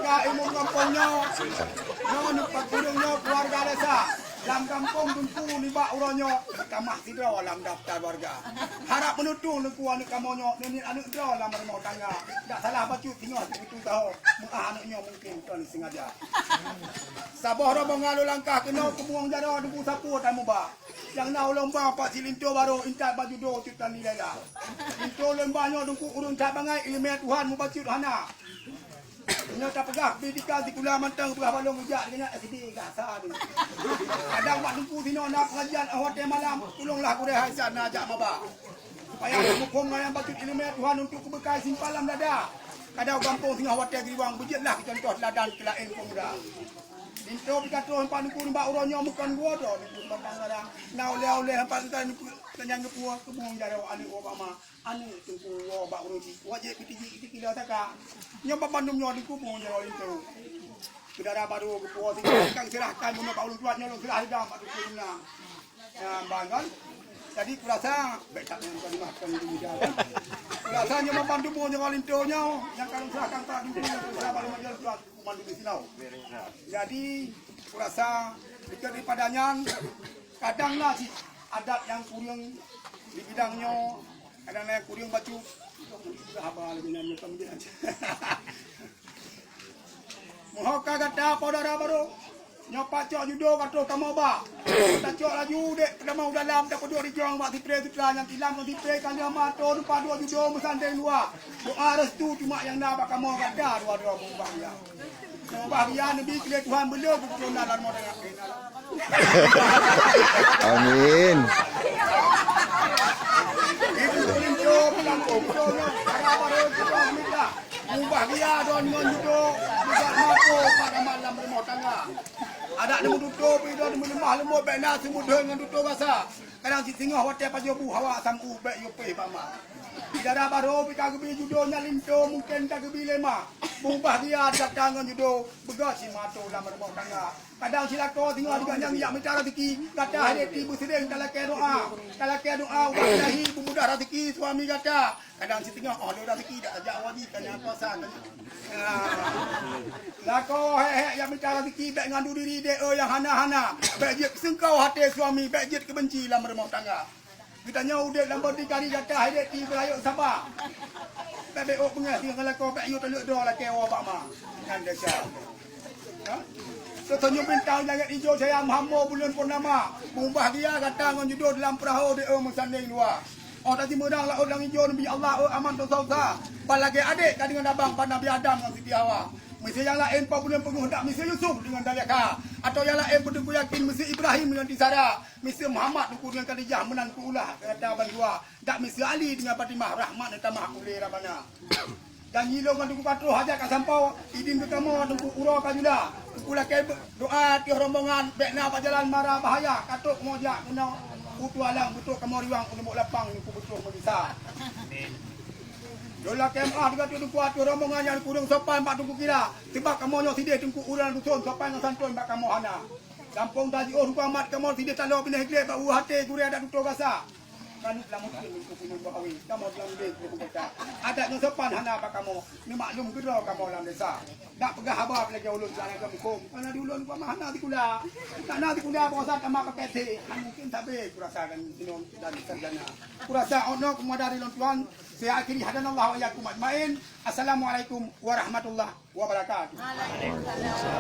ora ilmu kampungnya. Nyo pagulungnya keluarga desa. Dalam kampung tungku liba uronyo kamah sidra dalam daftar warga. Harap menutu leku anak kamonyo nenek anak dra dalam rumah tangga. Tak salah bacu tinggal itu tahu. Anaknya mungkin tuan sengaja. Sabah robong ngalu langkah kena kebuang jara duku sapu tamu ba. Yang nak lomba pak silinto baru intat baju do tutan ni dah. Itu lombanya duku urun tak bangai ilmu Tuhan mu bacu hana. Nya tak pegah bidika di kula mantang pegah balong ujak dengan sedih gasa ni. Kadang wak duku sino nak pengajian hotel malam tolonglah aku dah haisan ajak maba. Supaya hukum yang baca ilmu Tuhan untuk keberkahan simpalan dada. Kadang kampung tengah hotel Giriwang bejitlah contoh teladan kelain pemuda. Dinto pikato hempan ku mbak uronyo mukan gua do di bantang kadang. Nau le hempan kan kenyang kepuah kebung jaro ani Obama. Ani tungku mbak uroji. Wajib pitiji kilo taka. Nyoba bandum nyo di kubung jaro itu. Saudara baru kepuah kang serahkan mun Pak Ulun tuat nyolong serah hidam atu kurungna. Ya banggan. Jadi kurasa betak yang kali makan di jalan. Kurasanya membantu mo yang alintonya yang kalau serahkan tak di kurasa baru majal tuat kumandu di sinau. Jadi kurasa daripadanya kadanglah si adat yang kurang di bidangnya, kadanglah yang kurang baju apa dengan kemudian. Mohon kata saudara baru nyopak cok judo kato kamu ba. Tak cok laju dek pada mau dalam tak peduli di jong mak tipre tu yang tilam tu tipre kan dia mato lupa dua judo musandai luar. Doa restu cuma yang nak bak kamu kada dua bumbang ya. Bahagia Nabi kira Tuhan beliau betul dalam modal Amin. Ibu kulinco kampung betul cara baru kita minta. Bahagia don menjudo juga mampu pada malam rumah tangga. Ada nemu tutup itu nemu lemah lemut bena semua dengan tutup rasa. Kadang si tengah hotel pagi bu hawa sampu bek yope mama. Tidak baru pika gebi judo nyalinto mungkin tak gebi lema. Bumbah dia dak tangan judo begas si mato dalam rumah tangga. Kadang silako tengah juga yang yak minta rezeki kata hari tibu sering talake doa. Talake doa wallahi pemuda rezeki suami kata. Kadang si tengah oh rezeki dak ajak wajib tanya kuasa tanya. Lako yang minta rezeki bek ngandu diri dek yang hana-hana. Bek jit sengkau hati suami bek jit kebenci dalam rumah tangga. Kita nyau dek lambat dikari kata hari ti berayuk sabar. Bek ok pengas dengan lako bek yu teluk doa lake wa bak ma. Ngan desa. Ha? Setonyo bintang langit hijau saya Muhammad bulan purnama. Bumbah dia kata ngan judo dalam perahu de mesanding luar. Oh tadi menang laut lang hijau Nabi Allah aman tu sausa. Palagi adik kan dengan abang pan Nabi Adam dengan Siti Hawa. Mesti yang lain 4 bulan penuh hendak mesti Yusuf dengan Daleka. Atau yang lain berdeku yakin mesti Ibrahim dengan Tisara. Mesti Muhammad duku dengan Khadijah menantu ulah kata abang dua. Tak mesti Ali dengan Fatimah Rahmat dan Tamah Uli Rabana. Dan nyilong dengan duku patruh hajat kat sampau. Idin bertemu duku ura kajula. Duku laki doa tiuh rombongan. Bekna pak jalan marah bahaya. Katuk mojak kena putu alang betul kamu riwang untuk lapang duku betul melisa. Dola KMA juga tu duku atu rombongan yang kurung sopan pak duku kira. Sebab kamu nyo sidih duku uran dusun sopan dengan santun pak kamu hana. Kampung tadi oh rupa mat kamu sidih talo pindah gile pak hati gure ada dutu rasa. Kan dalam mungkin duku punya bahawi. Kamu dalam dia duku kata. Adatnya sopan hana pak kamu. Ni maklum kedua kamu dalam desa. Tak pegah habab lagi ulun sana ke hukum. Karena di ulun pak hana di kula. Tak nak di kula pasal tamak ke PT. Mungkin tak be kurasakan sinom dan sarjana. Kurasa ono kemadari lon Tuhan. Saya akhiri hadanallahu wa iyyakum ajmain. Assalamualaikum warahmatullahi wabarakatuh. Waalaikumsalam.